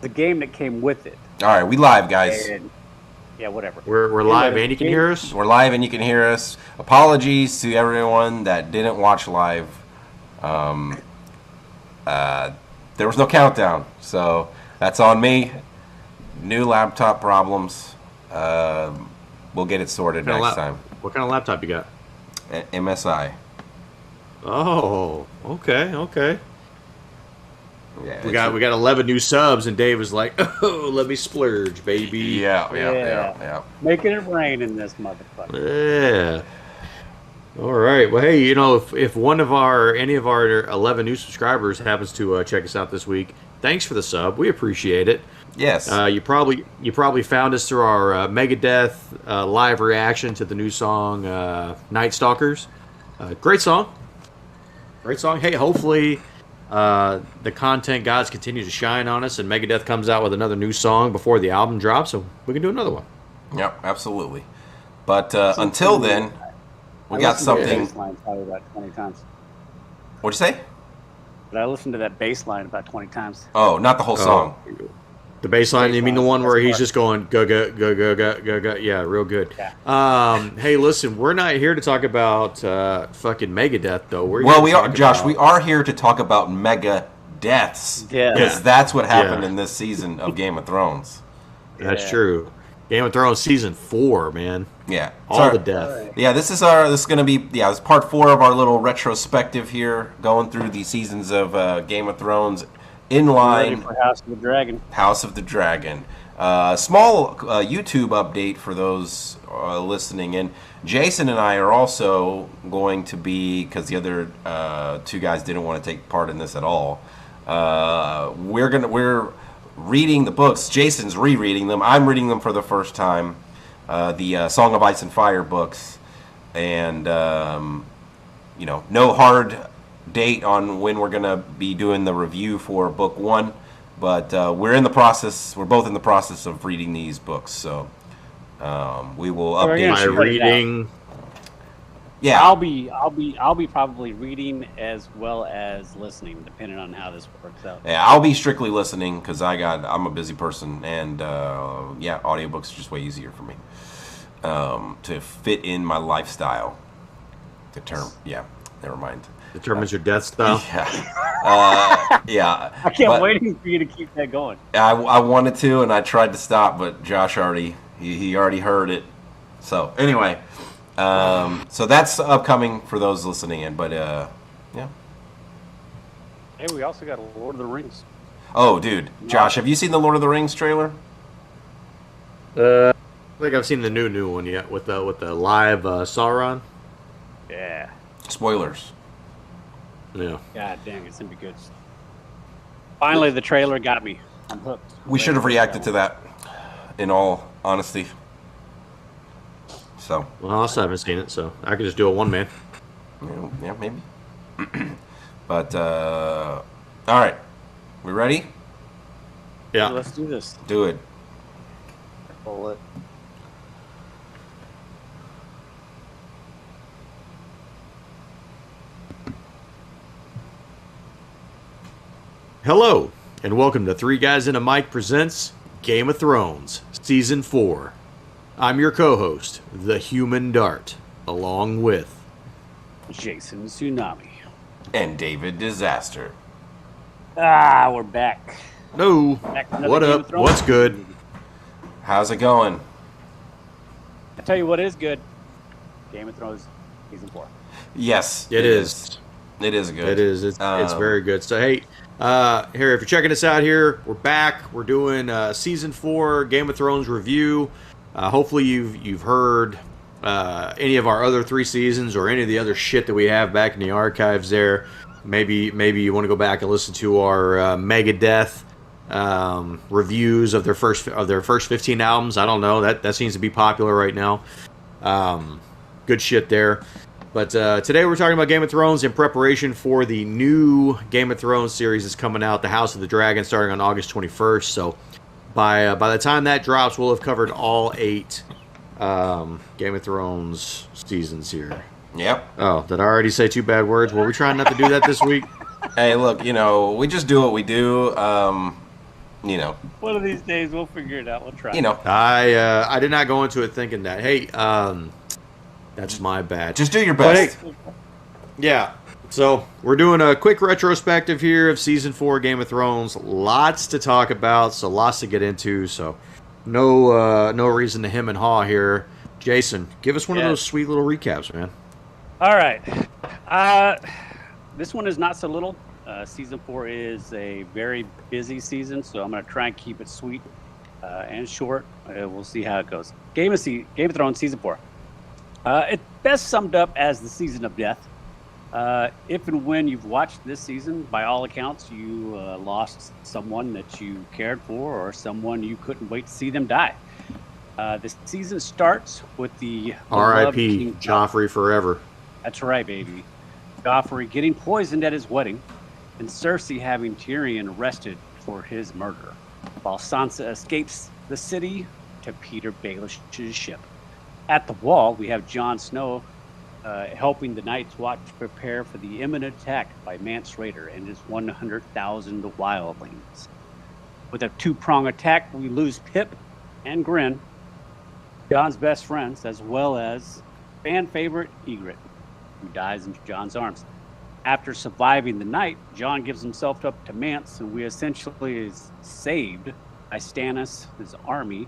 the game that came with it. All right, we live, guys. And, yeah, whatever. We're live, and you can hear us. We're live, and you can hear us. Apologies to everyone that didn't watch live. There was no countdown, so that's on me. New laptop problems. We'll get it sorted next time. What kind of laptop you got? MSI. Oh, okay. Yeah, we got 11 new subs, and Dave was like, "Oh, let me splurge, baby." Yeah. Making it rain in this motherfucker. Yeah. All right. Well, hey, if any of our 11 new subscribers happens to check us out this week, thanks for the sub. We appreciate it. Yes. You probably found us through our Megadeth live reaction to the new song Night Stalkers. Great song. Hey, hopefully the content gods continue to shine on us, and Megadeth comes out with another new song before the album drops, so we can do another one. Yep, absolutely. But until then, we got something. Bass line probably about 20 times. What'd you say? But I listened to that bass line about 20 times. Oh, not the whole song. The bass line, you mean the one where he's just going go go go go go go go? Yeah, real good. Yeah. Hey, listen, we're not here to talk about fucking Megadeth though. We are, Josh. We are here to talk about mega deaths. Yeah. Because that's what happened in this season of Game of Thrones. That's true. Game of Thrones season 4, man. Yeah. All the death. Yeah, this is going to be this is part 4 of our little retrospective here, going through the seasons of Game of Thrones. In line for House of the Dragon. House of the Dragon. Small YouTube update for those listening in. Jason and I are also going to be, because the other 2 guys didn't want to take part in this at all. We're reading the books. Jason's rereading them. I'm reading them for the first time. The Song of Ice and Fire books, and no hard date on when we're gonna be doing the review for book 1, but we're both in the process of reading these books, so we will update you. Reading. Yeah, I'll be probably reading as well as listening, depending on how this works out. Yeah, I'll be strictly listening because I'm a busy person, and audiobooks are just way easier for me to fit in my lifestyle. Never mind. Determines your death style. Yeah. I can't wait for you to keep that going. I wanted to, and I tried to stop, but Josh already heard it. So anyway, so that's upcoming for those listening in. But yeah. Hey, we also got Lord of the Rings. Oh, dude, Josh, have you seen the Lord of the Rings trailer? I think I've seen the new one yet with the live Sauron. Yeah. Spoilers. Yeah. God dang, it's gonna be good. Finally, the trailer got me. I'm hooked. We should have reacted to that, in all honesty. So. Well, I also haven't seen it, so I could just do a one man. Yeah, maybe. But all right, we ready? Yeah. Let's do this. Do it. Pull it. Hello, and welcome to Three Guys and a Mic presents Game of Thrones, Season 4. I'm your co-host, The Human Dart, along with Jason Tsunami. And David Disaster. We're back. No. What up? What's good? How's it going? I tell you what is good. Game of Thrones Season 4. Yes, It is. It is good. It is. It's very good. So, hey, here, if you're checking us out here, we're back. We're doing Season 4 Game of Thrones review. Hopefully you've heard any of our other 3 seasons or any of the other shit that we have back in the archives there. Maybe you want to go back and listen to our Megadeth reviews of their first 15 albums. I don't know. That seems to be popular right now. Good shit there. But today we're talking about Game of Thrones in preparation for the new Game of Thrones series that's coming out, The House of the Dragon, starting on August 21st. So by the time that drops, we'll have covered all 8 Game of Thrones seasons here. Yep. Oh, did I already say 2 bad words? Were we trying not to do that this week? Hey, look, we just do what we do. You know. One of these days we'll figure it out. We'll try. You know. I did not go into it thinking that. Hey, that's my bad. Just do your But best. hey, yeah. So we're doing a quick retrospective here of season 4 Game of Thrones. Lots to talk about, so lots to get into. So no reason to hem and haw here. Jason, give us one of those sweet little recaps, man. All right. This one is not so little. Season 4 is a very busy season, so I'm going to try and keep it sweet and short. We'll see how it goes. Game of Thrones Season 4. It's best summed up as the season of death. If and when you've watched this season, by all accounts, you lost someone that you cared for or someone you couldn't wait to see them die. The season starts with the R.I.P. Joffrey forever. That's right, baby. Joffrey getting poisoned at his wedding, and Cersei having Tyrion arrested for his murder, while Sansa escapes the city to Peter Baelish's ship. At the Wall, we have Jon Snow helping the Night's Watch prepare for the imminent attack by Mance Rayder and his 100,000 wildlings. With a two-prong attack, we lose Pip and Grin, Jon's best friends, as well as fan favorite Ygritte, who dies in Jon's arms. After surviving the night, Jon gives himself up to Mance, and we essentially is saved by Stannis' his army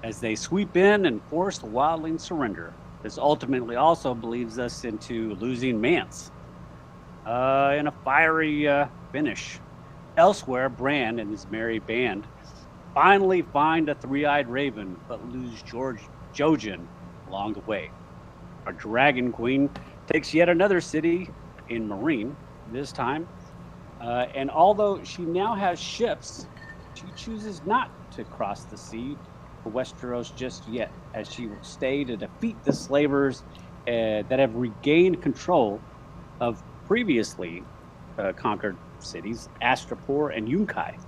as they sweep in and force the wildlings surrender. This ultimately also leads us into losing Mance in a fiery finish. Elsewhere, Bran and his merry band finally find a three-eyed raven, but lose Jojen along the way. Our Dragon Queen takes yet another city in Marine this time, and although she now has ships, she chooses not to cross the sea to Westeros just yet, as she will stay to defeat the slavers that have regained control of previously conquered cities, Astapor and Yunkai.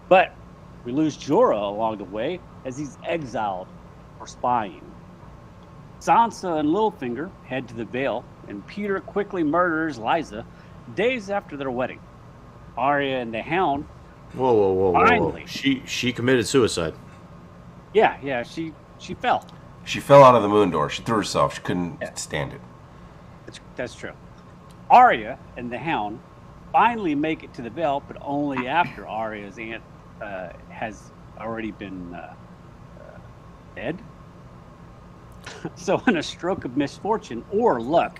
But we lose Jorah along the way as he's exiled for spying. Sansa and Littlefinger head to the Vale, and Peter quickly murders Lysa days after their wedding. Arya and the Hound. Whoa. Finally. She committed suicide. Yeah, she fell. She fell out of the moon door. She threw herself. She couldn't stand it. That's true. Arya and the Hound finally make it to the Vale, but only after Arya's aunt has already been dead. So in a stroke of misfortune or luck,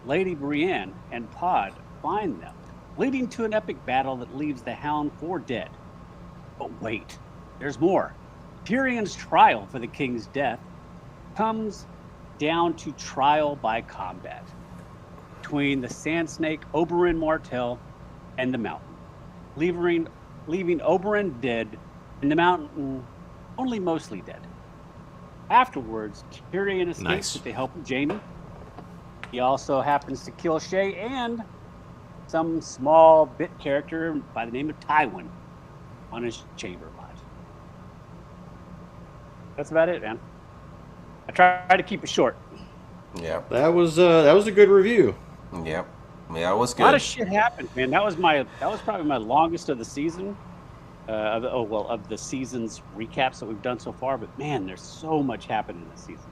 Lady Brienne and Pod find them, leading to an epic battle that leaves the Hound for dead. But wait, there's more. Tyrion's trial for the king's death comes down to trial by combat between the Sand Snake Oberyn Martell and the Mountain, leaving Oberyn dead and the Mountain only mostly dead. Afterwards, Tyrion escapes with the help of Jaime. He also happens to kill Shay and some small bit character by the name of Tywin on his chamber pot. That's about it, man. I try to keep it short. Yeah. That was a good review. Yep. Yeah, it was good. A lot of shit happened, man. That was probably my longest of the season. Of the season's recaps that we've done so far. But man, there's so much happened in this season.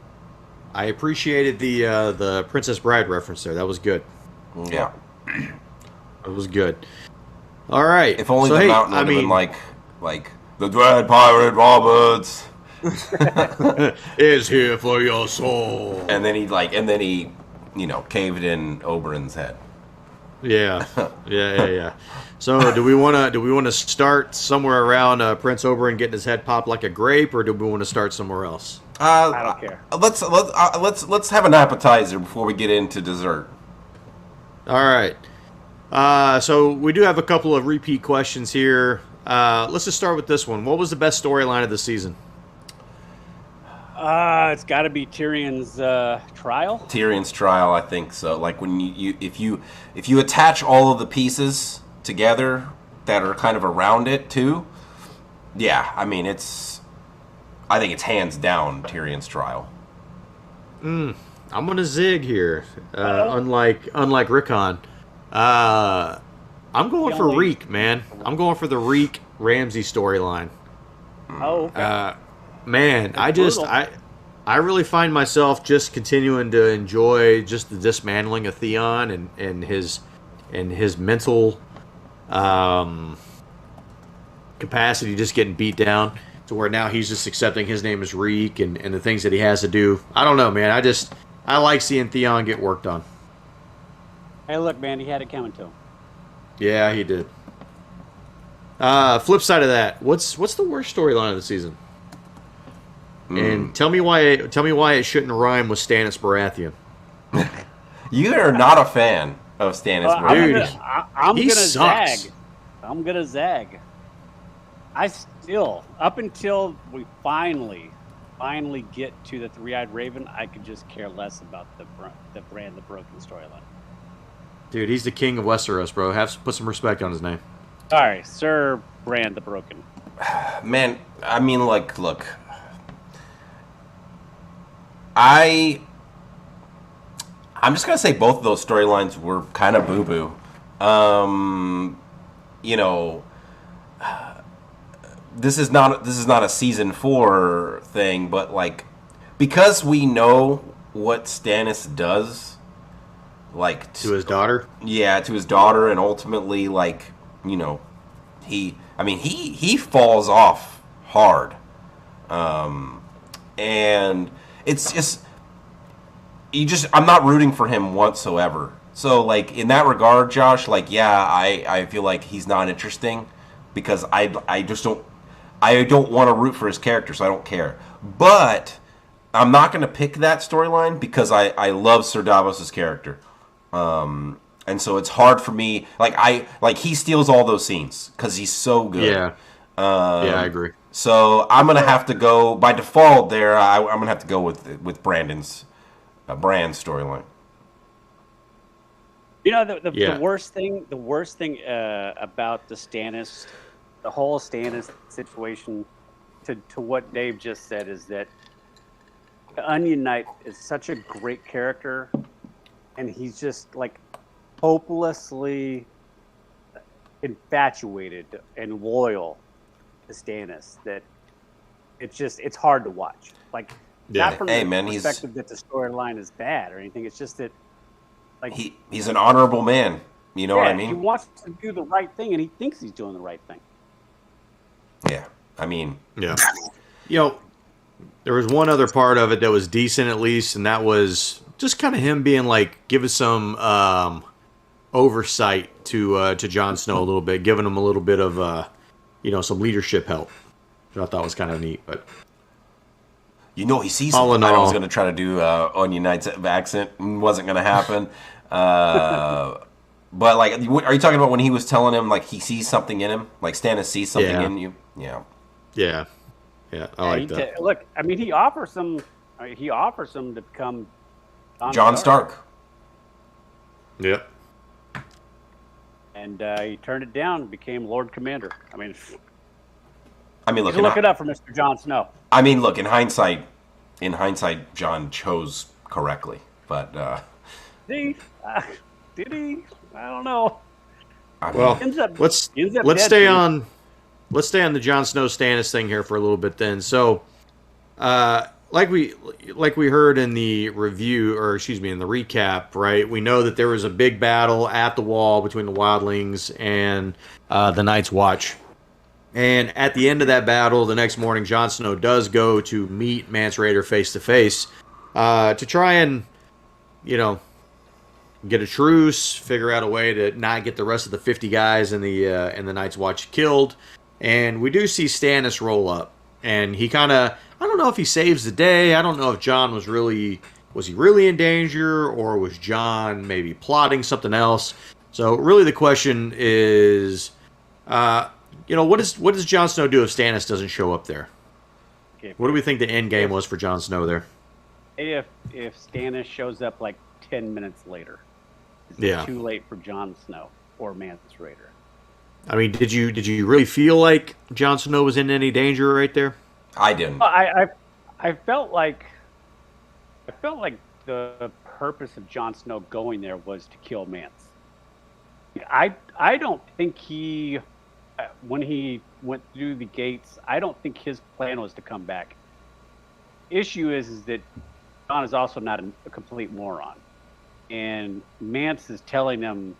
I appreciated the Princess Bride reference there. That was good. Yeah. It was good. All right. If only the Mountain would have been like the Dread Pirate Roberts is here for your soul. And then he caved in Oberyn's head. Yeah. So do we want to start somewhere around Prince Oberyn getting his head popped like a grape, or do we want to start somewhere else? I don't care. Let's have an appetizer before we get into dessert. All right. So we do have a couple of repeat questions here. Let's just start with this one. What was the best storyline of the season? It's got to be Tyrion's trial. Tyrion's trial, I think so. Like when if you attach all of the pieces together that are kind of around it too, yeah. I mean, I think it's hands down Tyrion's trial. I'm gonna zig here. Unlike Rickon, I'm going for Reek, man. I'm going for the Reek Ramsey storyline. Oh, okay. Man, That's brutal. I really find myself just continuing to enjoy just the dismantling of Theon and his mental um, capacity just getting beat down to where now he's just accepting his name is Reek and the things that he has to do. I don't know, man. I like seeing Theon get worked on. Hey, look, man, he had it coming to him. Yeah, he did. Flip side of that, what's the worst storyline of the season? And tell me why it shouldn't rhyme with Stannis Baratheon. You are not a fan of Stannis Baratheon. Dude, I'm he gonna sucks. zag. I'm gonna zag. I still, up until we finally get to the Three-Eyed Raven, I could just care less about the Bran the Broken storyline. Dude, he's the king of Westeros, bro. Put some respect on his name. Sorry, Sir Bran the Broken. Man, I mean, like, look. I'm just gonna say both of those storylines were kind of boo-boo. You know, this is not a season 4 thing, but like, because we know what Stannis does, like To his daughter? yeah, to his daughter, and ultimately, like, you know, he falls off hard, and it's just I'm not rooting for him whatsoever. So like in that regard, Josh, like yeah, I feel like he's not interesting because I just don't want to root for his character, so I don't care. But I'm not going to pick that storyline because I love Sir Davos's character. And so it's hard for me. Like he steals all those scenes because he's so good. Yeah. Yeah, I agree. So I'm gonna have to go by default. There, I'm gonna have to go with Brandon's Brand's storyline. You know, the Yeah. worst thing about the whole Stannis situation, to what Dave just said, is that the Onion Knight is such a great character, and he's just like hopelessly infatuated and loyal to Stannis that it's hard to watch. Like, Yeah. not from Hey, the man, perspective that the storyline is bad or anything. It's just that, like, He's an honorable man. You know what I he mean? wants to do the right thing, and he thinks he's doing the right thing. Yeah. I mean, Yeah. You know, there was one other part of it that was decent at least, and that was just kind of him being like, giving some oversight to Jon Snow a little bit, giving him a little bit of some leadership help, which I thought was kind of neat. But he sees all in something. I was all, going to try to do Onion Knight's accent. Wasn't going to happen. But like, are you talking about when he was telling him like he sees something in him? Like Stannis sees something Yeah. in you? Yeah. yeah, I like that. Look, I mean, he offers him to become Jon Stark. Yep. and he turned it down and became Lord Commander. I mean, Look. you can look it up for Mr. Jon Snow. I mean, look. In hindsight, Jon chose correctly. But Did he? I don't know. I mean, Well, Ends up- let's ends up let's dead, stay dude. on the Jon Snow Stannis thing here for a little bit then. So, like we heard in the review, or excuse me, in the recap, right? We know that there was a big battle at the Wall between the Wildlings and the Night's Watch. And at the end of that battle, the next morning, Jon Snow does go to meet Mance Rayder face to face to try and, get a truce, figure out a way to not get the rest of the 50 guys in the Night's Watch killed. And we do see Stannis roll up, and he kind of, I don't know if he saves the day. I don't know if Jon was he really in danger, or was Jon maybe plotting something else. So really the question is, what does Jon Snow do if Stannis doesn't show up there? Okay, What do we think the end game was for Jon Snow there? if Stannis shows up like 10 minutes later, is Yeah. it too late for Jon Snow or Mance Rayder? I mean, did you really feel like Jon Snow was in any danger right there? I didn't. I felt like the purpose of Jon Snow going there was to kill Mance. I don't think he when he went through the gates, I don't think his plan was to come back. Issue is that John is also not a complete moron, and Mance is telling him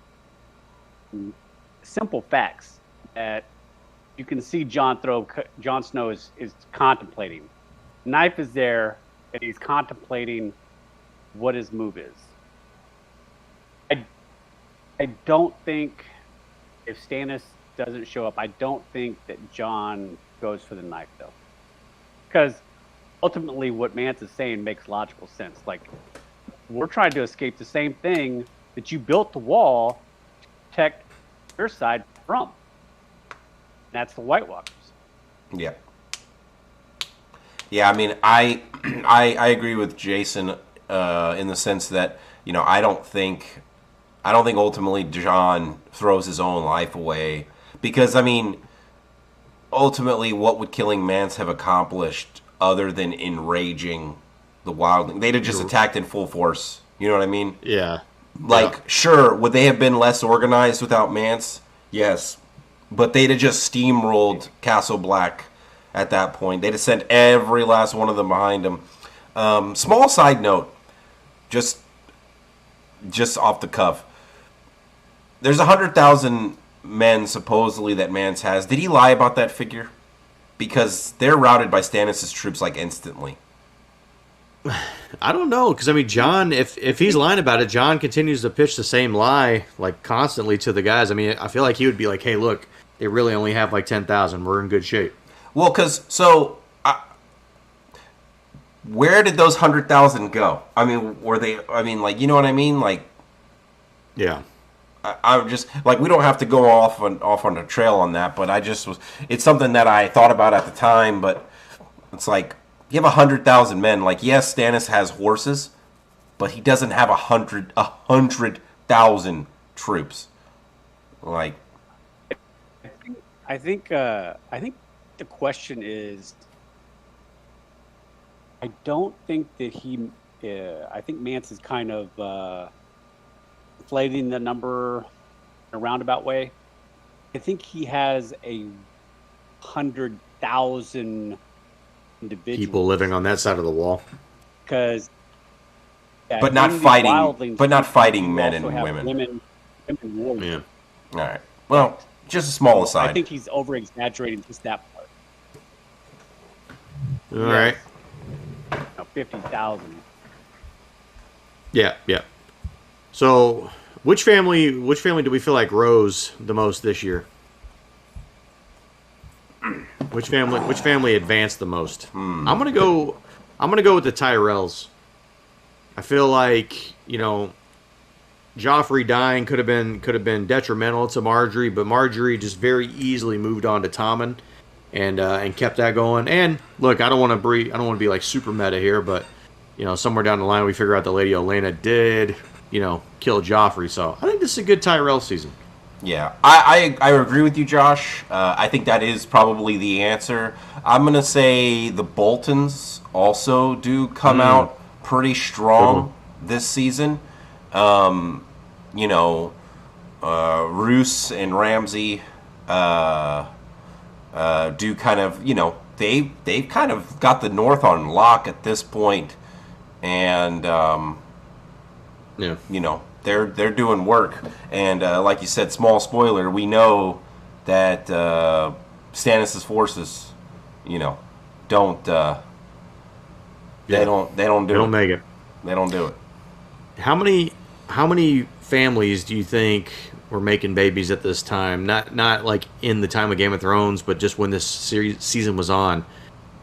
simple facts that you can see Jon Snow is contemplating. Knife is there, and he's contemplating what his move is. I don't think if Stannis doesn't show up, I don't think that Jon goes for the knife, though. Because ultimately what Mance is saying makes logical sense. Like, we're trying to escape the same thing that you built the wall to protect your side from. That's the White Walkers. Yeah. Yeah, I mean, I agree with Jason in the sense that, you know, I don't think ultimately Jon throws his own life away, because, I mean, ultimately what would killing Mance have accomplished other than enraging the wildling? They'd have just attacked in full force. You know what I mean? Yeah. Like, sure, would they have been less organized without Mance? Yes. But they'd have just steamrolled Castle Black at that point. They'd have sent every last one of them behind him. Small side note, just off the cuff. There's 100,000 men supposedly that Mance has. Did he lie about that figure? Because they're routed by Stannis' troops like instantly. I don't know, because I mean, Jon, if he's lying about it, Jon continues to pitch the same lie like constantly to the guys. I mean, I feel like he would be like, "Hey, look, they really only have like 10,000. We're in good shape." Well, where did those 100,000 go? I mean, were they? I mean, like, you know what I mean? Like, yeah. I just, like, we don't have to go off on a trail on that, but it's something that I thought about at the time, but it's like, you have 100,000 men. Like, yes, Stannis has horses, but he doesn't have 100,000 troops. Like, I think the question is, I don't think that I think Mance is kind of inflating the number in a roundabout way. I think he has 100,000 individuals. People living on that side of the wall. Because, but not fighting men and women. Women warriors. Yeah. All right. Well, just a small aside. I think he's over exaggerating just that part. All right. 50,000. Yeah. So, which family do we feel like rose the most this year? Which family advanced the most? I'm gonna go with the Tyrells. I feel like, you know, Joffrey dying could have been detrimental to Marjorie, but Marjorie just very easily moved on to Tommen and kept that going. And look, I don't want to be like super meta here, but, you know, somewhere down the line we figure out that Lady Olenna did, you know, kill Joffrey. So I think this is a good Tyrell season. Yeah, I agree with you, Josh. I think that is probably the answer. I'm going to say the Boltons also do come out pretty strong this season. You know, Roose and Ramsay do kind of, you know, they've kind of got the North on lock at this point. And, yeah, you know, they're doing work, and like you said, small spoiler, we know that Stannis' forces, you know, don't do make it. They don't do it. How many families do you think were making babies at this time? Not like in the time of Game of Thrones, but just when this season was on,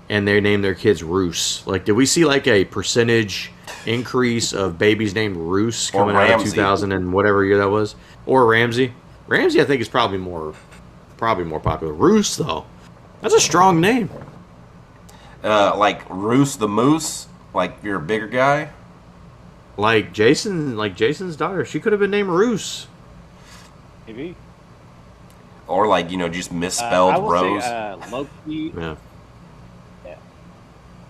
and they named their kids Roose. Like, did we see like a percentage increase of babies named Roose coming out of 2000 and whatever year that was? Or Ramsay? Ramsay, I think, is probably more popular. Roose, though, that's a strong name. Like Roose the Moose, like you're a bigger guy. Like Jason's daughter, she could have been named Roose. Maybe. Or like, you know, just misspelled Rose. Loki. Yeah.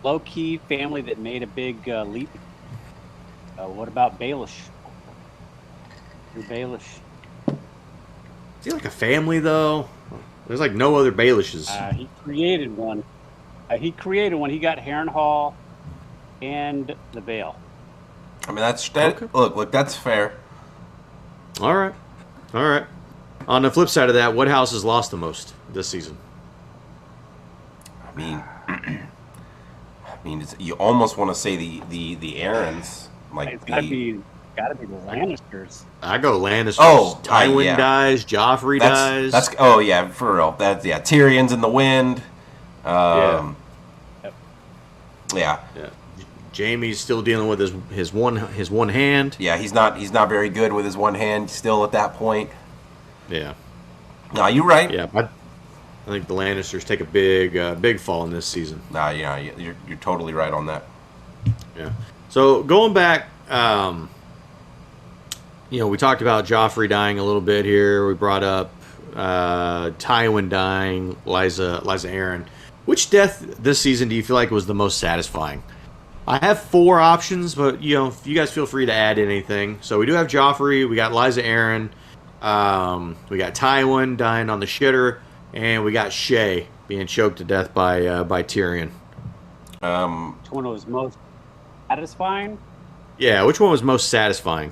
Low-key family that made a big leap. What about Baelish? You're Baelish. Is he like a family, though? There's like no other Baelishes. He created one. He got Harrenhal and the Vale. I mean, okay. Look, that's fair. All right. On the flip side of that, what house has lost the most this season? I mean, you almost want to say the Aarons, like it's gotta be the Lannisters. I go Lannisters. Oh, Tywin dies. Joffrey dies. That's for real. Tyrion's in the wind. Yeah. Jaime's still dealing with his one hand. Yeah, he's not very good with his one hand still at that point. Yeah. No, you're right. Yeah, I think the Lannisters take a big fall in this season. Nah, yeah, you're totally right on that. Yeah. So going back, we talked about Joffrey dying a little bit here. We brought up Tywin dying, Lysa Arryn. Which death this season do you feel like was the most satisfying? I have 4 options, but you guys feel free to add anything. So we do have Joffrey, we got Lysa Arryn, we got Tywin dying on the shitter, and we got Shay being choked to death by Tyrion. Which one was most satisfying? Yeah, which one was most satisfying?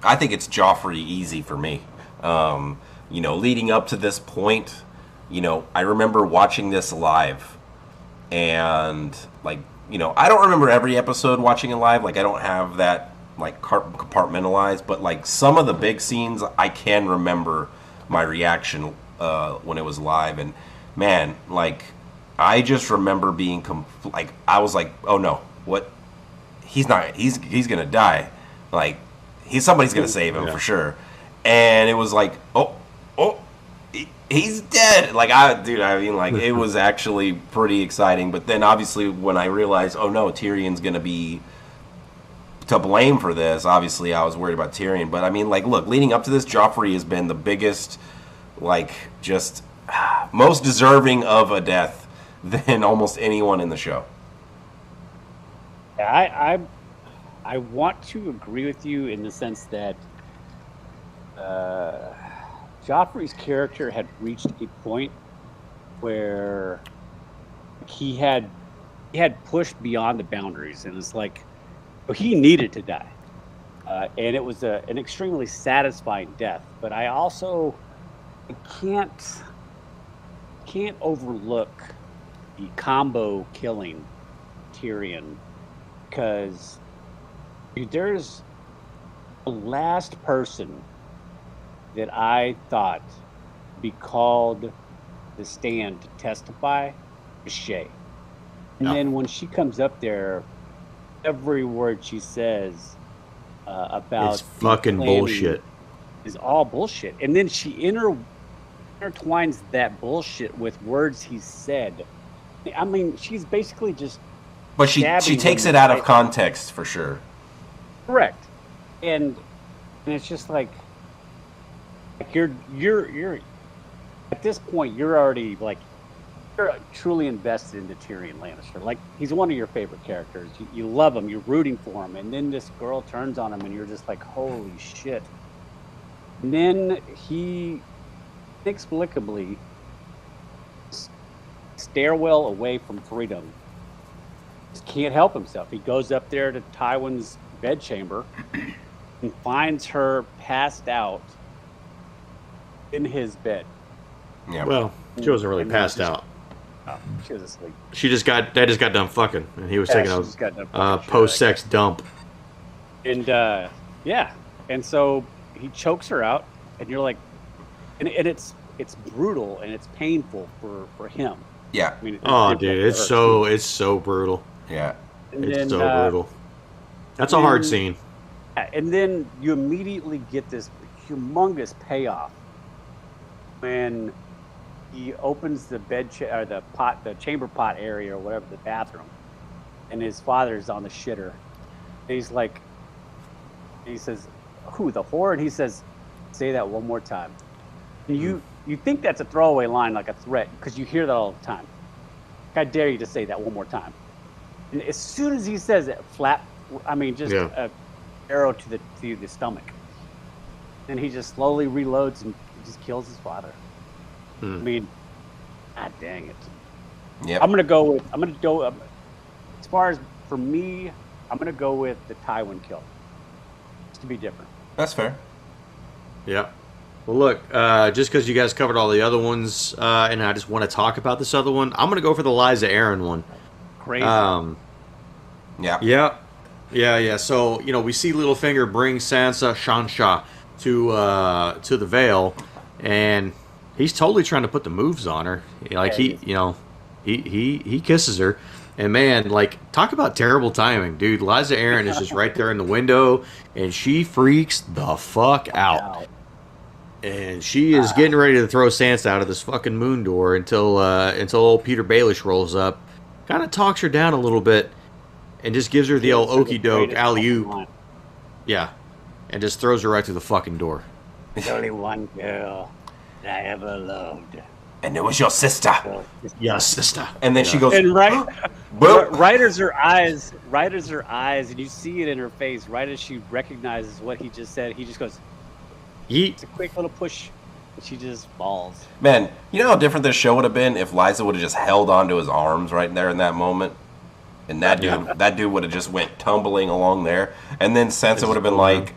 I think it's Joffrey easy for me. Leading up to this point, I remember watching this live, and I don't remember every episode watching it live. Like, I don't have that compartmentalized, but some of the big scenes I can remember my reaction when it was live, and man, I just remember being I was like, oh no, what? He's gonna die. Somebody's gonna save him for sure. And it was like, oh, he's dead. It was actually pretty exciting. But then obviously when I realized, oh no, Tyrion's gonna be to blame for this, obviously I was worried about Tyrion. But look, leading up to this, Joffrey has been the biggest, just most deserving of a death than almost anyone in the show. Yeah, I want to agree with you in the sense that Joffrey's character had reached a point where he had pushed beyond the boundaries, and it's he needed to die, and it was an extremely satisfying death. But I also can't overlook the combo killing Tyrion, because there's the last person that I thought be called the stand to testify is Shay. And then when she comes up there, every word she says about it's fucking bullshit is all bullshit. And then she intertwines that bullshit with words he said. I mean, she's basically just. But she takes it out of context for sure. Correct. And it's just you're at this point you're already you're truly invested into Tyrion Lannister. He's one of your favorite characters. You love him, you're rooting for him, and then this girl turns on him and you're just holy shit. And then he inexplicably stairwell away from freedom. Just can't help himself. He goes up there to Tywin's bedchamber and finds her passed out in his bed. Yeah. Well, she wasn't really passed out. Oh, she was asleep. They just got done fucking, and he was taking a post-sex dump. And and so he chokes her out, and you're and it's brutal and it's painful for him. Yeah. I mean, dude, it's so brutal. Yeah. It's so brutal. That's a hard scene. And then you immediately get this humongous payoff when he opens the the chamber pot area or whatever, the bathroom, and his father's on the shitter. And he says, "Who, the whore?" And he says, "Say that one more time." And you think that's a throwaway line, like a threat, because you hear that all the time. I dare you to say that one more time. And as soon as he says it, a arrow to the stomach. And he just slowly reloads and just kills his father. I mean, god dang it. Yep. I'm gonna go. As far as for me, I'm gonna go with the Tywin kill. Just to be different. That's fair. Yeah. Well, look, just because you guys covered all the other ones, and I just want to talk about this other one, I'm going to go for the Liza Aaron one. Crazy. Yeah. So, we see Littlefinger bring Sansa Shansha to the Vale, and he's totally trying to put the moves on her. Like, he kisses her. And man, like, talk about terrible timing, dude. Liza Aaron is just right there in the window, and she freaks the fuck out. And she is getting ready to throw Sansa out of this fucking moon door until old Peter Baelish rolls up, kind of talks her down a little bit, and just gives her the old okie doke alley oop. Yeah, and just throws her right through the fucking door. There's only one girl that I ever loved. And it was your sister. Yes, sister. And then she goes, And Boop. Ryder's her eyes, and you see it in her face. Right as she recognizes what he just said, he just goes, Yeet. it's a quick little push, and she just falls. Man, you know how different this show would have been if Liza would have just held onto his arms right there in that moment? And that dude would have just went tumbling along there. And then Sansa would have been like,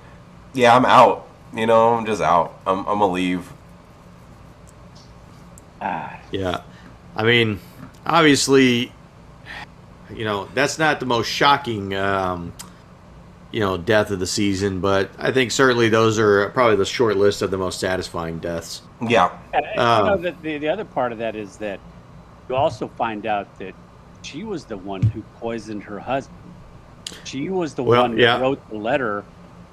yeah, I'm out. I'm just out. I'm going to leave. Yeah. I mean, obviously, that's not the most shocking, death of the season, but I think certainly those are probably the short list of the most satisfying deaths. Yeah. The other part of that is that you also find out that she was the one who poisoned her husband. She was the one who wrote the letter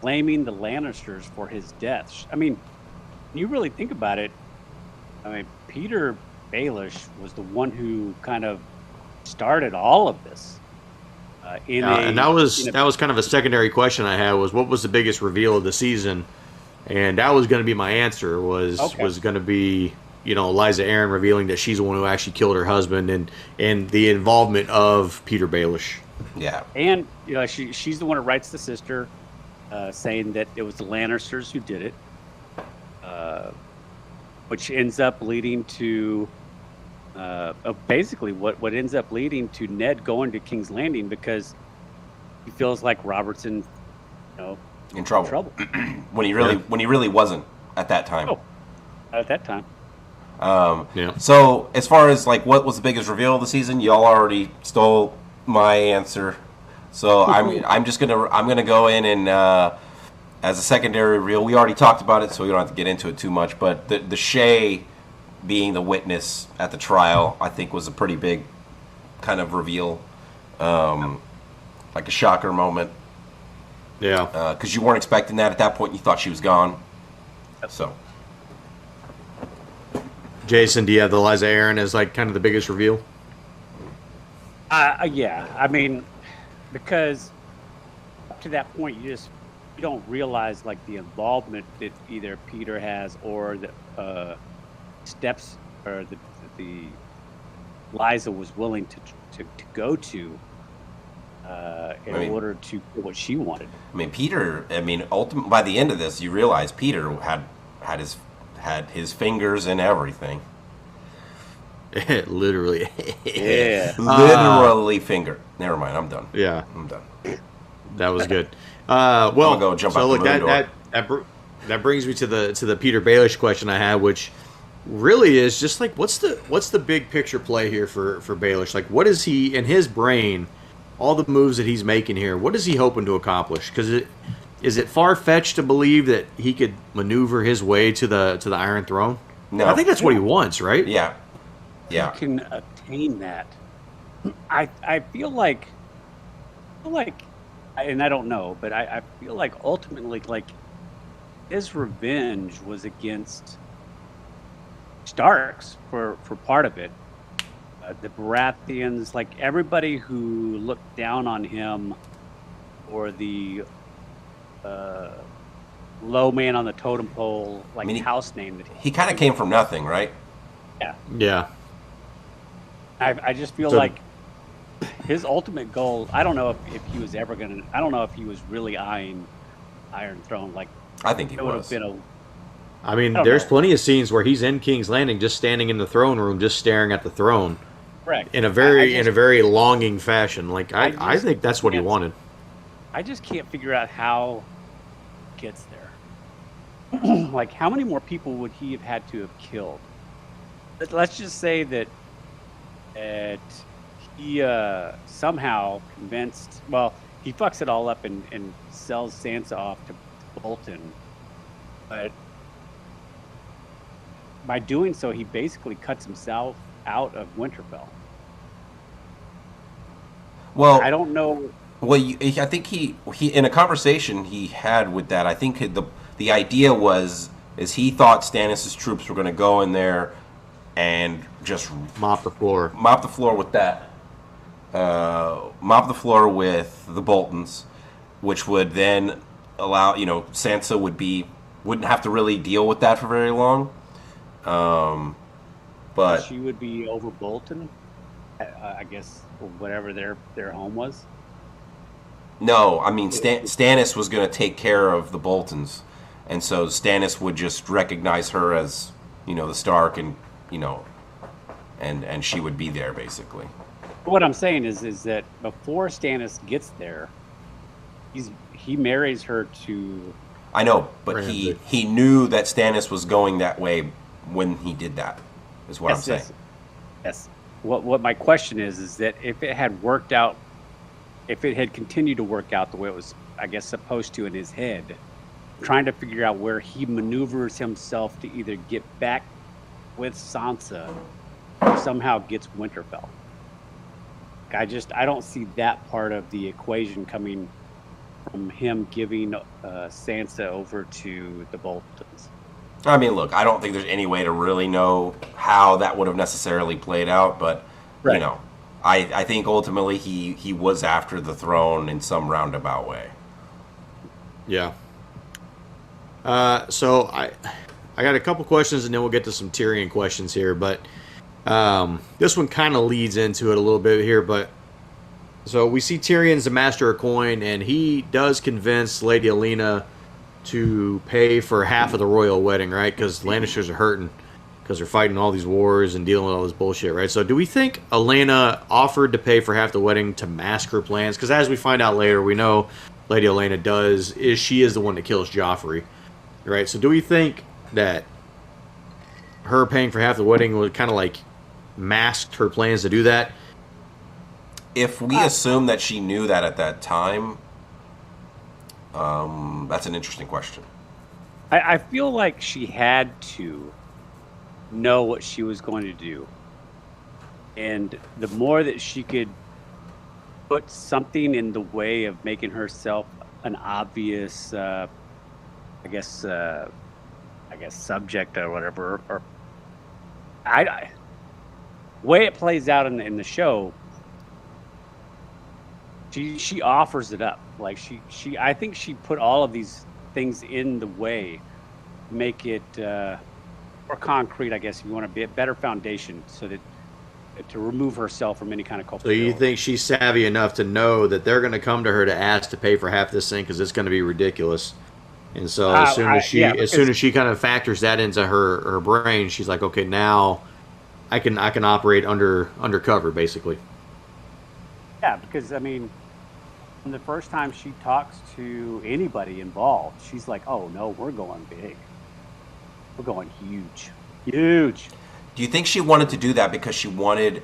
blaming the Lannisters for his death. I mean, when you really think about it, Peter Baelish was the one who kind of started all of this. And that was kind of a secondary question I had, was what was the biggest reveal of the season, and that was going to be my answer, was going to be Liza Aaron revealing that she's the one who actually killed her husband, and the involvement of Peter Baelish. Yeah, and she's the one who writes the sister, saying that it was the Lannisters who did it, which ends up leading to basically what ends up leading to Ned going to King's Landing, because he feels like Robertson, in trouble. when he really wasn't at that time. Oh, at that time. So as far as like what was the biggest reveal of the season, y'all already stole my answer. So I'm gonna go in and as a secondary reveal, we already talked about it, so we don't have to get into it too much. But the Shay being the witness at the trial, I think, was a pretty big kind of reveal, like a shocker moment. Yeah, because you weren't expecting that at that point. You thought she was gone. So, Jason, do you have the Liza Aaron as like kind of the biggest reveal? Yeah. I mean, because up to that point, you don't realize like the involvement that either Peter has or the steps or the Liza was willing to go to in order to get what she wanted. Peter. Ultimately, by the end of this, you realize Peter had his fingers in everything. Literally. Yeah. Literally finger. Never mind. I'm done. Yeah. I'm done. That was good. Well, go jump so out look, the moon door. that brings me to the Peter Baelish question I had, which really is just like, what's the big picture play here for Baelish? Like, what is he in his brain? All the moves that he's making here, what is he hoping to accomplish? Because is it far-fetched to believe that he could maneuver his way to the Iron Throne? No, I think that's what he wants, right? Yeah. You can attain that. I feel like, and I don't know, but I feel like ultimately, like, his revenge was against Starks for part of it. The Baratheons, like everybody who looked down on him, or the low man on the totem pole, like house name that he kind of came from nothing, right? Yeah. I just feel like his ultimate goal. I don't know if he was ever gonna. I don't know if he was really eyeing Iron Throne. Like, I think he it would was. have been I mean, I don't there's know. plenty of scenes where he's in King's Landing, just standing in the throne room, just staring at the throne Correct. in a I very longing fashion. Like I just think that's what he can't- wanted. I just can't figure out how he gets there. Like, how many more people would he have had to have killed? Let's just say that he somehow convinced. Well, he fucks it all up and sells Sansa off to Bolton, but by doing so, he basically cuts himself out of Winterfell. Well, I don't know. Well, I think he in a conversation he had with that. I think the idea is he thought Stannis' troops were going to go in there and just Mop the floor. mop the floor with that, mop the floor with the Boltons, which would then allow Sansa wouldn't have to really deal with that for very long. But She would be over Bolton, I guess, or whatever their home was. no, I mean Stannis was going to take care of the Boltons, and so Stannis would just recognize her as the Stark, and and she would be there basically. What I'm saying is that before Stannis gets there, he marries her to. I know, but Ramsay. he knew that Stannis was going that way when he did that. Is what I'm saying. Yes. What my question is that if it had worked out, if it had continued to work out the way it was, I guess, supposed to in his head, trying to figure out where he maneuvers himself to either get back with Sansa or somehow gets Winterfell. I don't see that part of the equation coming from him giving Sansa over to the Boltons. I mean, look, I don't think there's any way to really know how that would have necessarily played out, but Right. I think ultimately he was after the throne in some roundabout way. Yeah. So I got a couple questions, and then we'll get to some Tyrion questions here. But this one kind of leads into it a little bit here. But so we see Tyrion's the master of coin, and he does convince Lady Olenna to pay for half of the royal wedding, right? Because Lannisters are hurting because they're fighting all these wars and dealing with all this bullshit, right? So do we think Olenna offered to pay for half the wedding to mask her plans? Because as we find out later, we know Lady Olenna she is the one that kills Joffrey, right? So do we think that her paying for half the wedding would kind of like masked her plans to do that? If we assume that she knew that at that time, that's an interesting question. I feel like she had to know what she was going to do. And the more that she could put something in the way of making herself an obvious, I guess subject or whatever, or way it plays out in the show, she offers it up. Like I think she put all of these things in the way, make it more concrete, I guess, if you want to be a better foundation, so that to remove herself from any kind of So culpability. you think she's savvy enough to know that they're going to come to her to ask to pay for half this thing because it's going to be ridiculous? And so as soon as she kind of factors that into her brain, she's like, okay, now I can operate undercover, basically. Yeah, because I mean, the first time she talks to anybody involved, she's like, "Oh no, we're going big. We're going huge." Do you think she wanted to do that because she wanted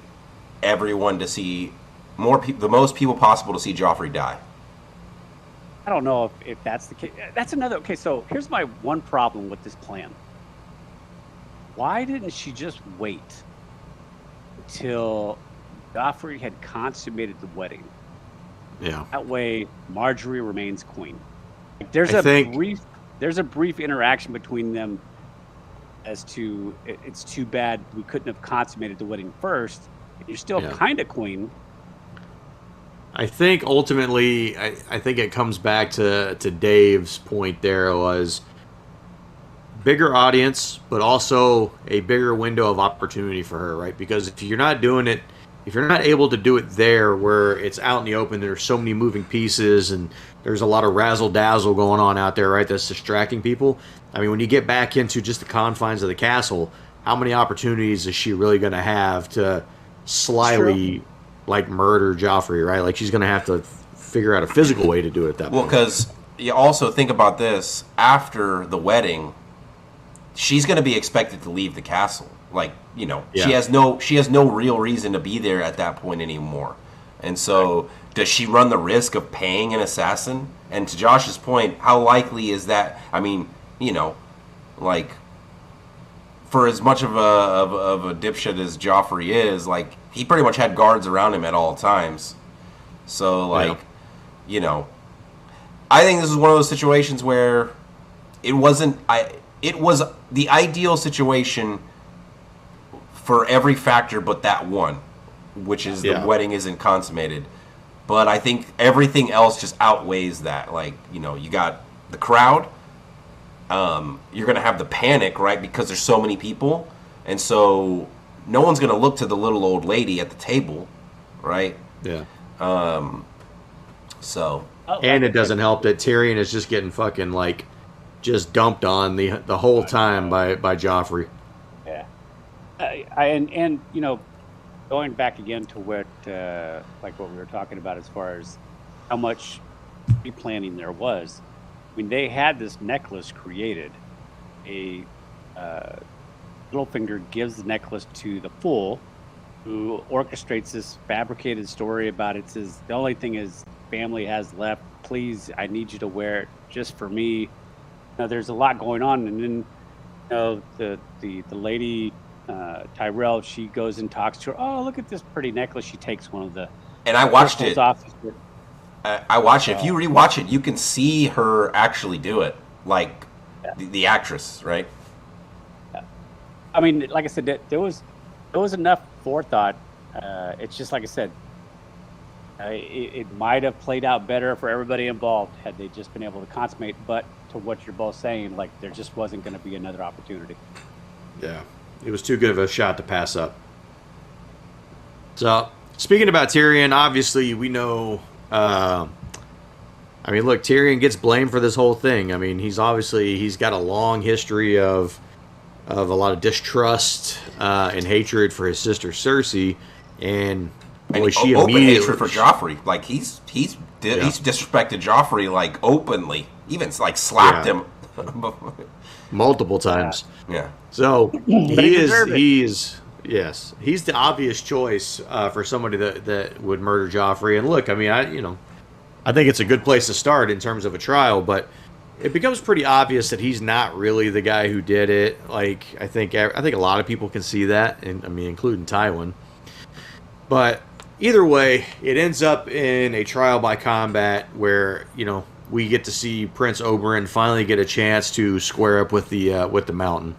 everyone to see the most people possible to see Joffrey die? I don't know if that's the case. That's another. Okay, so here's my one problem with this plan. Why didn't she just wait till Joffrey had consummated the wedding? Yeah. That way, Marjorie remains queen. Like, there's I a think- brief interaction between them as to it's too bad we couldn't have consummated the wedding first. You're still kind of queen. I think ultimately, I think it comes back to Dave's point there was bigger audience, but also a bigger window of opportunity for her, right? Because if you're not doing it if you're not able to do it there where it's out in the open, there's so many moving pieces and there's a lot of razzle dazzle going on out there, right? That's distracting people. I mean, when you get back into just the confines of the castle, how many opportunities is she really going to have to slyly like murder Joffrey, right? Like she's going to have to figure out a physical way to do it at that point. Well, because you also think about this, after the wedding, she's going to be expected to leave the castle. Like, you know, she has no real reason to be there at that point anymore. And so does she run the risk of paying an assassin? And to Josh's point, how likely is that? I mean, you know, like, for as much of a dipshit as Joffrey is, like, he pretty much had guards around him at all times. So, like, you know, I think this is one of those situations where it was the ideal situation for every factor but that one, which is the wedding isn't consummated. But I think everything else just outweighs that. Like, you know, you got the crowd. You're going to have the panic, right? Because there's so many people. And so no one's going to look to the little old lady at the table, right? Yeah. So. And it doesn't help that Tyrion is just getting fucking, like, just dumped on the whole time by Joffrey. Yeah. And you know, going back again to what like what we were talking about as far as how much pre-planning there was. I mean, they had this necklace created. Littlefinger gives the necklace to the Fool, who orchestrates this fabricated story about it. Says the only thing his family has left. Please, I need you to wear it just for me. Now, there's a lot going on, and then you know the lady Tyrell, she goes and talks to her. Oh, look at this pretty necklace. She takes one of the. And I watched it. Off. I watched it. If you rewatch it, you can see her actually do it, like the actress, right? Yeah. I mean, like I said, there was enough forethought. It's just like I said. It might have played out better for everybody involved had they just been able to consummate. But to what you're both saying, like there just wasn't going to be another opportunity. Yeah, it was too good of a shot to pass up. So, speaking about Tyrion, obviously we know. I mean, look, Tyrion gets blamed for this whole thing. I mean, he's got a long history of a lot of distrust and hatred for his sister Cersei, and she open immediately hatred for Joffrey. Like he's disrespected Joffrey like openly, even like slapped him multiple times. Yeah. So he's the obvious choice for somebody that would murder Joffrey. And look, I mean, I think it's a good place to start in terms of a trial, but it becomes pretty obvious that he's not really the guy who did it. Like I think a lot of people can see that, and I mean, including Tywin. But either way, it ends up in a trial by combat where, you know, we get to see Prince Oberyn finally get a chance to square up with the Mountain.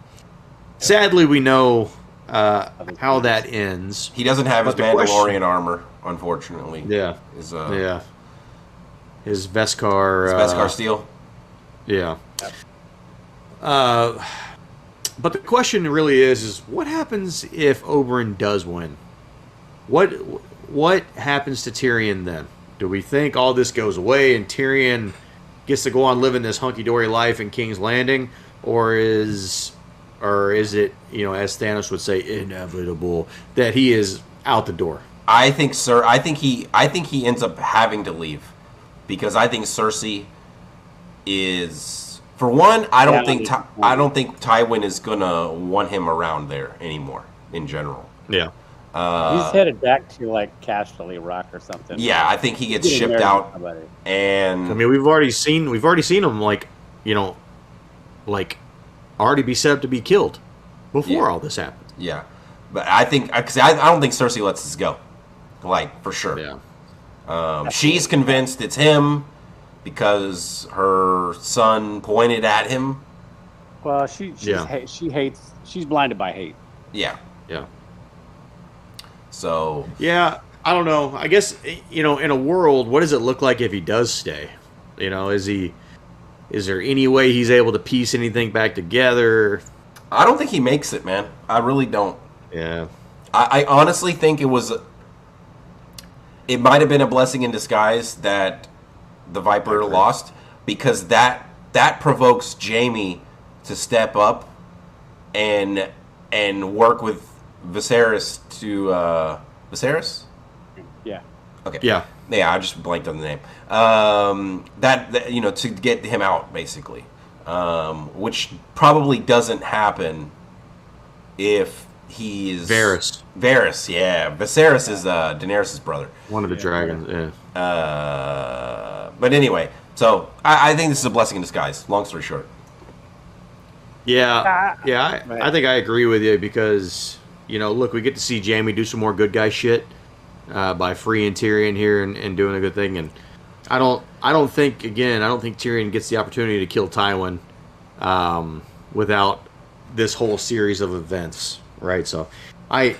Sadly, we know how that ends. He doesn't have his Mandalorian armor, unfortunately. Yeah. His Beskar. His Beskar steel. Yeah. But the question really is what happens if Oberyn does win? What happens to Tyrion then? Do we think all this goes away and Tyrion gets to go on living this hunky-dory life in King's Landing, or is it, you know, as Thanos would say, inevitable that he is out the door? I think he ends up having to leave because I think Cersei is, for one, I don't think Tywin is gonna want him around there anymore in general. Yeah. He's headed back to like Casterly Rock or something. Yeah, I think he gets shipped out. And I mean, we've already seen him, like, you know, like already be set up to be killed before all this happened. Yeah, but I think because I don't think Cersei lets this go, like for sure. Yeah. She's convinced it's him because her son pointed at him. Well, she hates. She's blinded by hate. Yeah. Yeah. So yeah, I don't know. I guess, you know, in a world, what does it look like if he does stay? You know, is there any way he's able to piece anything back together? I don't think he makes it, man. I really don't. Yeah. I honestly think it was it might have been a blessing in disguise that the Viper lost, because that provokes Jaime to step up and work with Viserys to Viserys. Yeah. Okay. Yeah. Yeah, I just blanked on the name. That you know, to get him out basically, which probably doesn't happen if he's Varys. Varys, yeah. Viserys is Daenerys' brother. One of the dragons. Yeah. But anyway, so I think this is a blessing in disguise. Long story short. Yeah, I think I agree with you because, you know, look, we get to see Jaime do some more good guy shit by freeing Tyrion here and doing a good thing, and I don't think Tyrion gets the opportunity to kill Tywin without this whole series of events, right? So, I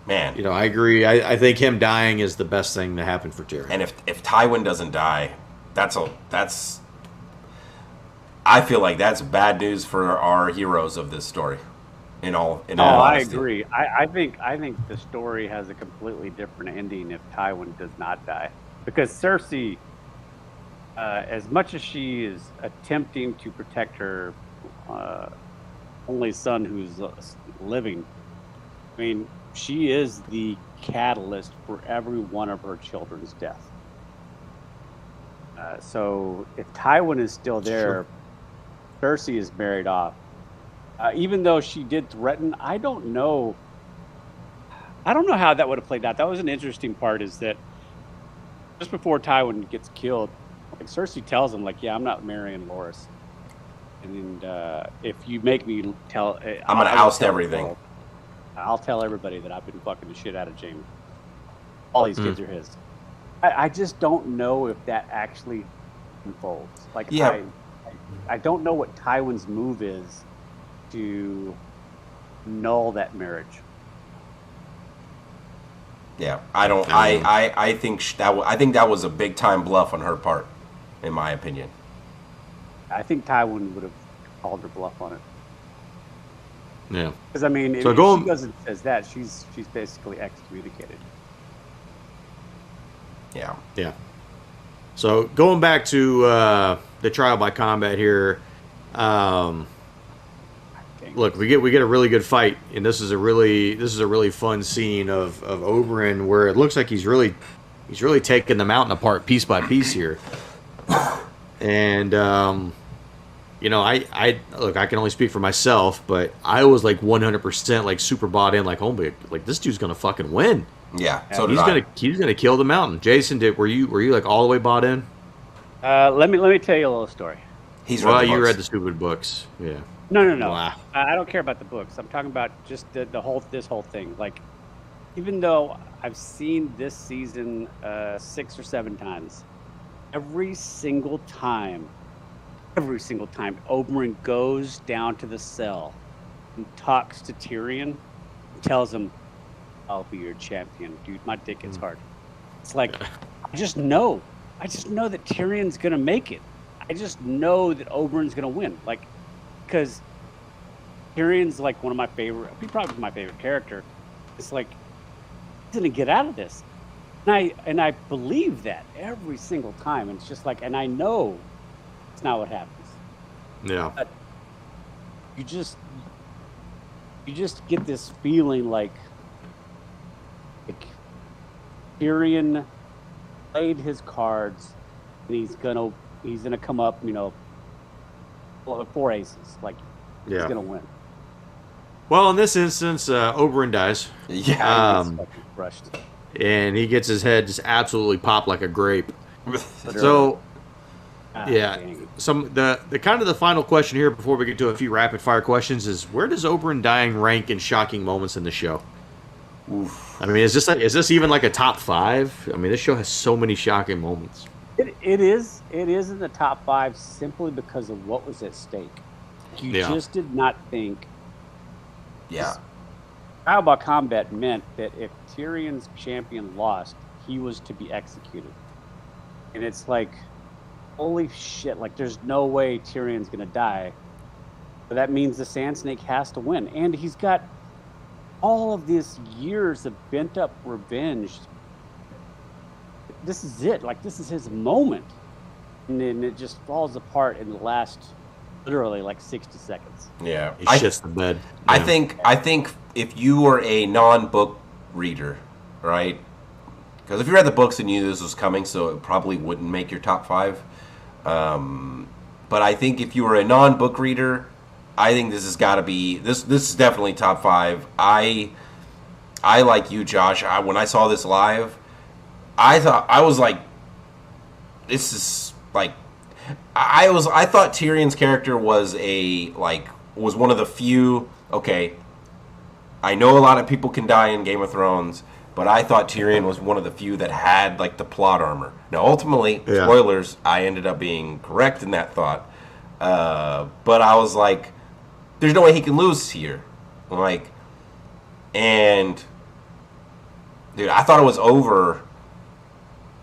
agree. I think him dying is the best thing to happen for Tyrion. And if Tywin doesn't die, I feel like that's bad news for our heroes of this story. In all I honesty. agree. I think the story has a completely different ending if Tywin does not die, because Cersei, as much as she is attempting to protect her only son who's living, I mean, she is the catalyst for every one of her children's death. So if Tywin is still there, Cersei is married off. Even though she did threaten, I don't know how that would have played out. That was an interesting part, is that just before Tywin gets killed, like, Cersei tells him, like, yeah, I'm not marrying Loras. And if you make me tell... I'm going to oust everything. I'll tell everybody that I've been fucking the shit out of Jaime. All these kids are his. I just don't know if that actually unfolds. Like, yeah. I don't know what Tywin's move is to null that marriage. Yeah, I don't. I think that was a big time bluff on her part, in my opinion. I think Tywin would have called her bluff on it. Yeah. Because I mean, if she doesn't says that, she's basically excommunicated. Yeah. Yeah. So going back to the trial by combat here, look, we get a really good fight, and this is a really fun scene of Oberyn, where it looks like he's really taking the mountain apart piece by piece here. And you know, I look, I can only speak for myself, but I was like 100% like super bought in, like, oh my, like, this dude's gonna fucking win. Yeah, so he's gonna kill the mountain. Jason, were you like all the way bought in? Let me tell you a little story. You read the stupid books. Yeah. No. Wow. I don't care about the books. I'm talking about just this whole thing. Like, even though I've seen this season 6 or 7 times, every single time Oberyn goes down to the cell and talks to Tyrion, tells him, I'll be your champion, dude. My dick is hard. It's like, I just know that Tyrion's gonna make it. I just know that Oberyn's gonna win. Like, because Tyrion's like one of my favorite, probably my favorite character. It's like, he's gonna get out of this, and I believe that every single time. And it's just like, and I know it's not what happens. Yeah. But you just get this feeling like Tyrion played his cards, and he's gonna come up, you know, 4 aces. Like, he's gonna win. Well, in this instance, Oberyn dies. Yeah. He's fucking crushed. And he gets his head just absolutely popped like a grape. So, yeah. The kind of the final question here before we get to a few rapid fire questions is, where does Oberyn dying rank in shocking moments in the show? Oof. I mean, is this even like a top 5? I mean, this show has so many shocking moments. It is in the top 5 simply because of what was at stake. You just did not think. Yeah. Trial by combat meant that if Tyrion's champion lost, he was to be executed. And it's like, holy shit, like, there's no way Tyrion's gonna die. But that means the Sand Snake has to win. And he's got all of these years of bent up revenge this is it. Like, this is his moment. And then it just falls apart in the last, literally, like 60 seconds. Yeah. He shits the bed. I Yeah. think if you were a non-book reader, right? Because if you read the books and knew this was coming, so it probably wouldn't make your top 5. But I think if you were a non-book reader, I think this has got to be this. This is definitely top 5. I like you, Josh. When I saw this live, I was like, this is like, I thought Tyrion's character was was one of the few. Okay, I know a lot of people can die in Game of Thrones, but I thought Tyrion was one of the few that had like the plot armor. Now, ultimately, spoilers, I ended up being correct in that thought. But I was like, there's no way he can lose here. Like, and dude, I thought it was over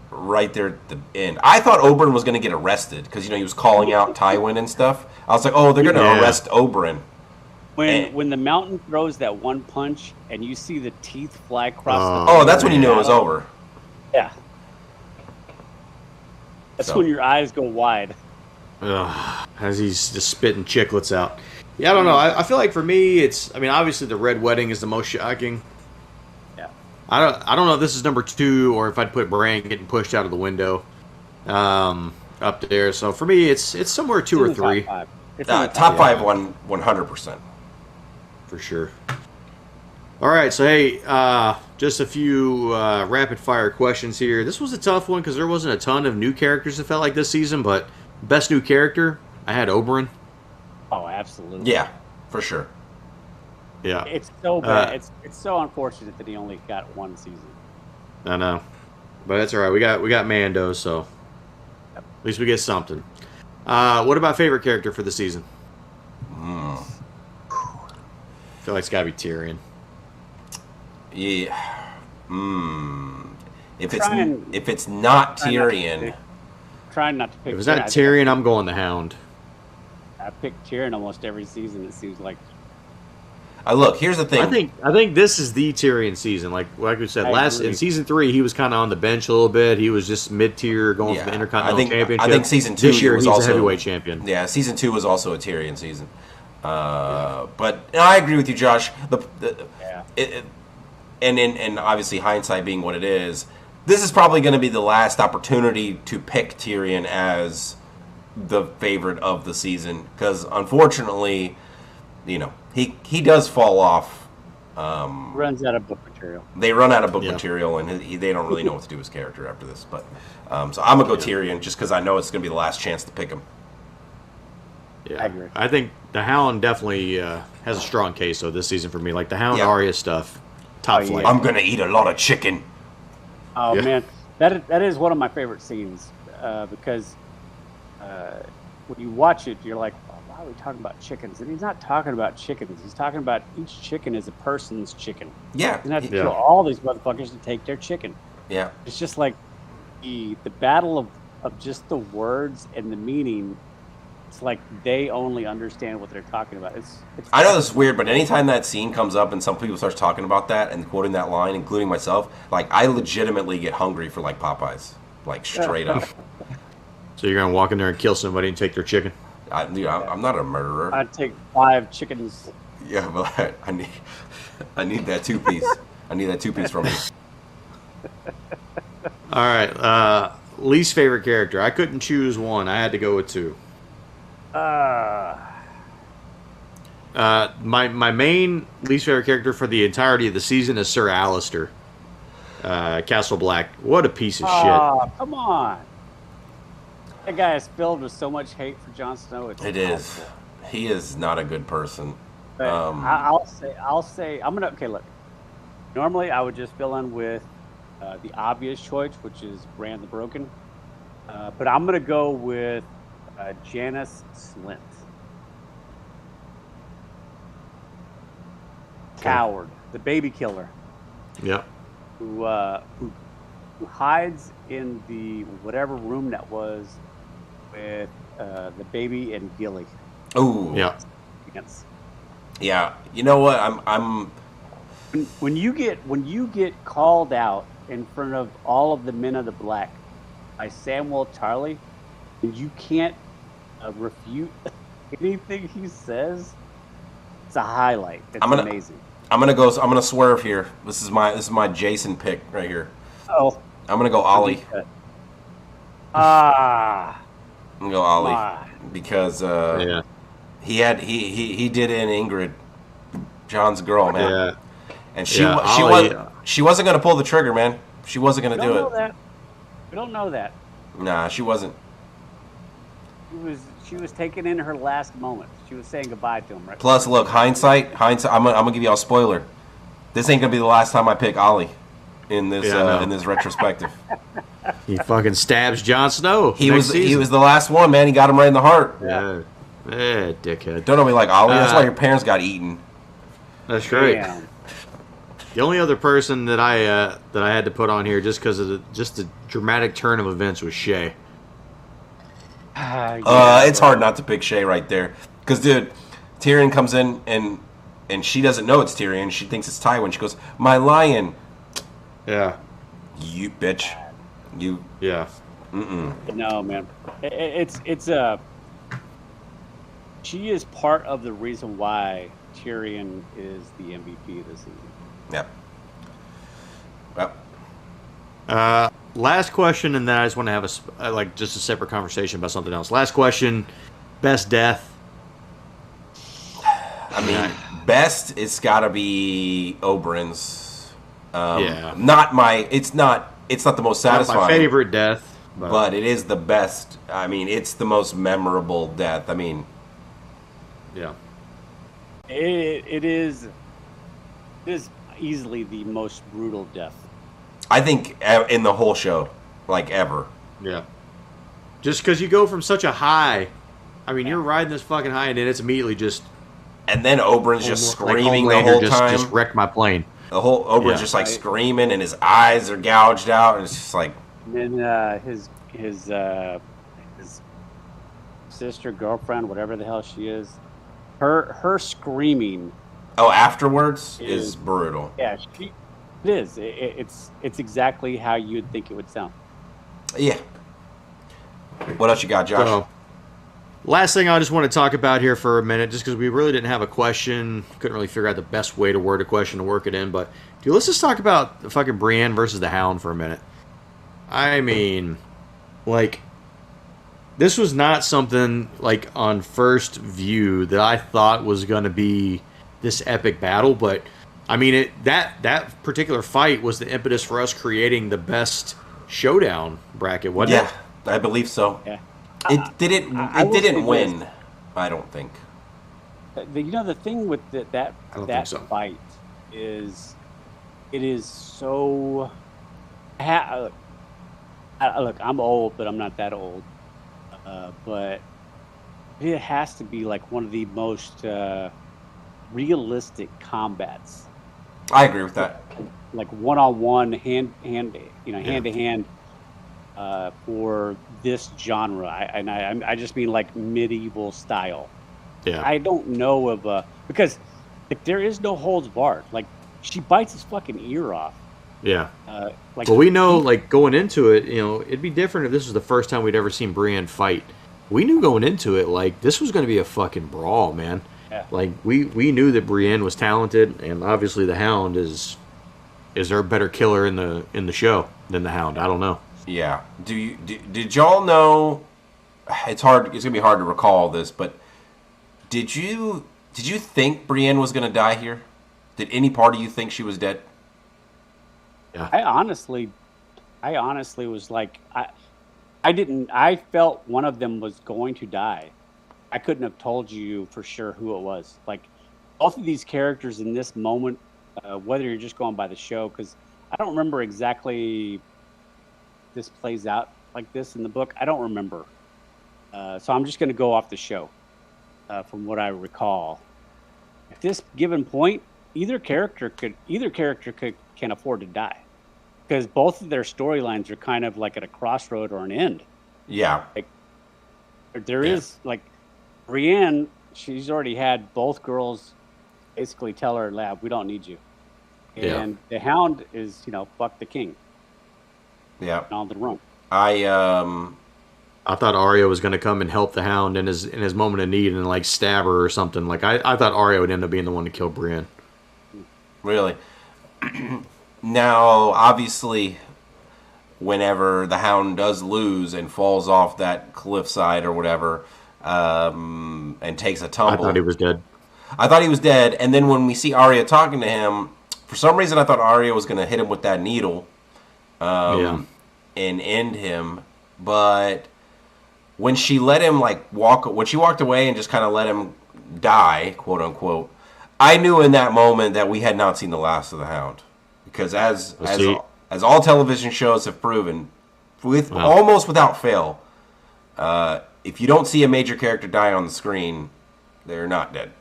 right there at the end. I thought Oberyn was going to get arrested because, he was calling out Tywin and stuff. I was like, oh, they're going to arrest Oberyn. When the mountain throws that one punch and you see the teeth fly across the that's when you knew it was over. Yeah. That's when your eyes go wide. As he's just spitting chiclets out. Yeah, I don't know. I feel like for me, obviously the Red Wedding is the most shocking. Yeah. I don't know if this is number 2 or if I'd put Bran getting pushed out of the window up there. So for me, it's somewhere 2 or 3. Top 5, 100%. For sure. All right, so hey, just a few rapid fire questions here. This was a tough one because there wasn't a ton of new characters that felt like this season, but best new character, I had Oberyn. Oh, absolutely. Yeah, for sure. Yeah. It's so bad. It's so unfortunate that he only got one season. I know. But that's all right. We got Mando, so at least we get something. What about favorite character for the season? I feel like it's got to be Tyrion. Yeah. If it's not Tyrion, trying not to pick. If it's not Tyrion, I'm going the Hound. I pick Tyrion almost every season. It seems like. Look, here's the thing. I think this is the Tyrion season. Like we said, in season 3, he was kind of on the bench a little bit. He was just mid-tier going for the Intercontinental Championship. I think season 2 this year was he's also a heavyweight champion. Yeah, season 2 was also a Tyrion season. But I agree with you, Josh. And obviously hindsight being what it is, this is probably going to be the last opportunity to pick Tyrion as the favorite of the season because unfortunately, he does fall off. Runs out of book material. They run out of book material, and they don't really know what to do with his character after this. But so I'm gonna go Tyrion just because I know it's gonna be the last chance to pick him. Yeah, I agree. I think the Hound definitely has a strong case though this season for me. Like the Hound Arya stuff, top flight. I'm gonna eat a lot of chicken. Oh man, that is one of my favorite scenes because when you watch it, you're like, why are we talking about chickens? And he's not talking about chickens. He's talking about each chicken is a person's chicken. Yeah. You have to kill all these motherfuckers to take their chicken. Yeah. It's just like the battle of just the words and the meaning. It's like they only understand what they're talking about. It's I know this is weird, but anytime that scene comes up and some people start talking about that and quoting that line, including myself, like I legitimately get hungry for like Popeyes, like straight up. So you're gonna walk in there and kill somebody and take their chicken? I'm not a murderer. I'd take 5 chickens. Yeah, but I need that 2-piece. I need that 2-piece from you. All right. Least favorite character. I couldn't choose one. I had to go with 2. My main least favorite character for the entirety of the season is Sir Alistair. Castle Black. What a piece of shit. Come on. That guy is filled with so much hate for Jon Snow. It is. He is not a good person. But I'll say I'm gonna. Okay, look. Normally, I would just fill in with the obvious choice, which is Bran the Broken. But I'm gonna go with Janis Slint. Coward, the baby killer. Yep. Who hides in the whatever room that was with the baby and Gilly. Oh. Yeah. Yeah. You know what? I'm when you get called out in front of all of the Men of the Black by Samuel Tarly, and you can't refute anything he says. It's a highlight. It's amazing. I'm gonna swerve here. This is my Jason pick right here. Oh, I'm gonna go Ollie. I'm gonna go Ollie because he did in Ingrid, John's girl, man. Yeah. And she wasn't gonna pull the trigger, man. She wasn't gonna do it. We don't know that. Nah, she wasn't. She was taking in her last moment. She was saying goodbye to him, right? Plus, look, hindsight. I'm gonna give y'all a spoiler. This ain't gonna be the last time I pick Ollie in this retrospective. He fucking stabs Jon Snow. He was the last one, man. He got him right in the heart. Yeah, dickhead. Don't know me like Ollie. That's why your parents got eaten. That's right. Damn. The only other person that I had to put on here just because of the dramatic turn of events was Shay. It's hard not to pick Shay right there. Because, dude, Tyrion comes in and she doesn't know it's Tyrion. She thinks it's Tywin. She goes, "My lion." Yeah. You bitch. You. Yeah. No, man. It's she is part of the reason why Tyrion is the MVP this season. Yep. Well. Last question, and then I just want to have just a separate conversation about something else. Last question: best death. I mean, best. It's got to be Oberyn's. Yeah. It's not the most satisfying. Not my favorite death, but it is the best. I mean, it's the most memorable death. I mean. Yeah. It is easily the most brutal death. I think in the whole show, like ever. Yeah. Just because you go from such a high, I mean, you're riding this fucking high, and then it's immediately just. And then Oberyn's just screaming the whole time. Just wrecked my plane. The whole Oberyn's just like screaming, and his eyes are gouged out, and it's just like. And then his sister, girlfriend, whatever the hell she is, her screaming. Oh, afterwards is brutal. Yeah, it is. It's exactly how you'd think it would sound. Yeah. What else you got, Josh? So, last thing I just want to talk about here for a minute, just because we really didn't have a question, couldn't really figure out the best way to word a question to work it in, but dude, let's just talk about the fucking Brienne versus the Hound for a minute. I mean, like, this was not something, like, on first view that I thought was going to be this epic battle, but I mean, that particular fight was the impetus for us creating the best showdown bracket, wasn't it? Yeah, I believe so. Yeah. It didn't win, I don't think. The thing with that fight is, it is so. Look, I'm old, but I'm not that old. But it has to be like one of the most realistic combats. I agree with that. Like one-on-one, hand to hand, for this genre. I just mean like medieval style. Yeah. I don't know of because like, there is no holds barred. Like, she bites his fucking ear off. Yeah. Well, we know, like, going into it, it'd be different if this was the first time we'd ever seen Brienne fight. We knew going into it, like, this was going to be a fucking brawl, man. Yeah. Like, we knew that Brienne was talented, and obviously the Hound is there a better killer in the show than the Hound? I don't know. Yeah. Did y'all know? It's hard. It's gonna be hard to recall this, but did you think Brienne was gonna die here? Did any part of you think she was dead? Yeah. I honestly was like, I didn't. I felt one of them was going to die. I couldn't have told you for sure who it was. Like, both of these characters in this moment, whether you're just going by the show, because I don't remember exactly this plays out like this in the book. I don't remember. So I'm just going to go off the show from what I recall. At this given point, either character can afford to die, because both of their storylines are kind of like at a crossroad or an end. Yeah. Like, there is, like, Brienne, she's already had both girls basically tell her, "Lab, we don't need you." And the Hound is, fuck the king. Yeah. on the run. I thought Arya was going to come and help the Hound in his moment of need and like stab her or something. Like I thought Arya would end up being the one to kill Brienne. really. Now, obviously, whenever the Hound does lose and falls off that cliffside or whatever, and takes a tumble, I thought he was dead. I thought he was dead. And then when we see Arya talking to him, for some reason I thought Arya was going to hit him with that needle, and end him. But when she let him when she walked away and just kind of let him die, quote unquote, I knew in that moment that we had not seen the last of the Hound, because as all television shows have proven, almost without fail, if you don't see a major character die on the screen, they're not dead.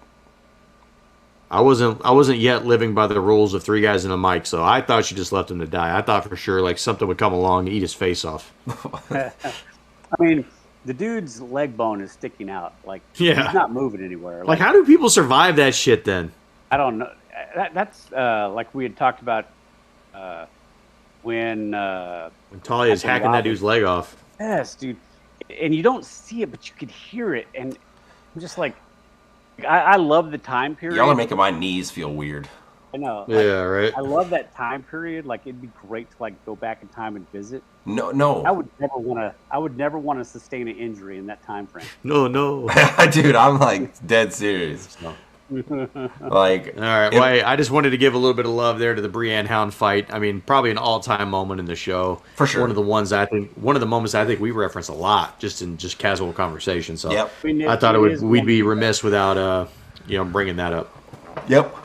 I wasn't yet living by the rules of 3 guys in a mic, so I thought she just left him to die. I thought for sure like something would come along and eat his face off. I mean, the dude's leg bone is sticking out. Like, Yeah. he's not moving anywhere. Like how do people survive that shit then? I don't know. That's like we had talked about when Talia's Captain hacking that Robin. dude's leg off. Yes, dude. And you don't see it, but you could hear it. And I'm just like, I love the time period. Y'all are making my knees feel weird. I know. Yeah, right. I love that time period. Like, it'd be great to like go back in time and visit. No. I would never want to sustain an injury in that time frame. No. Dude, I'm like dead serious. Like, All right. Well, hey, I just wanted to give a little bit of love there to the Brienne Hound fight. I mean, probably an all-time moment in the show. For sure. One of the moments I think we reference a lot just in casual conversation. So Yep. I mean, I thought it is we'd be one- remiss without bringing that up. Yep.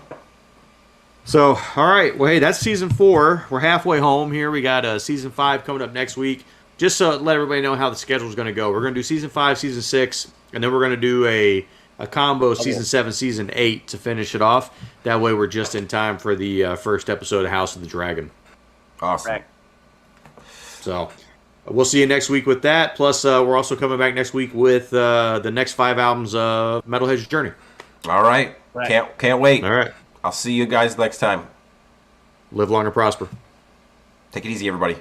So, all right. Well, hey, that's season 4. We're halfway home here. We got season 5 coming up next week. Just so let everybody know how the schedule is going to go. We're going to do season 5, season 6, and then we're going to do a combo season 7, season 8 to finish it off. That way we're just in time for the first episode of House of the Dragon. Awesome. Right. So we'll see you next week with that. Plus, we're also coming back next week with the next 5 albums of Metalhead's Journey. All right. Right. Can't wait. All right. I'll see you guys next time. Live long and prosper. Take it easy, everybody.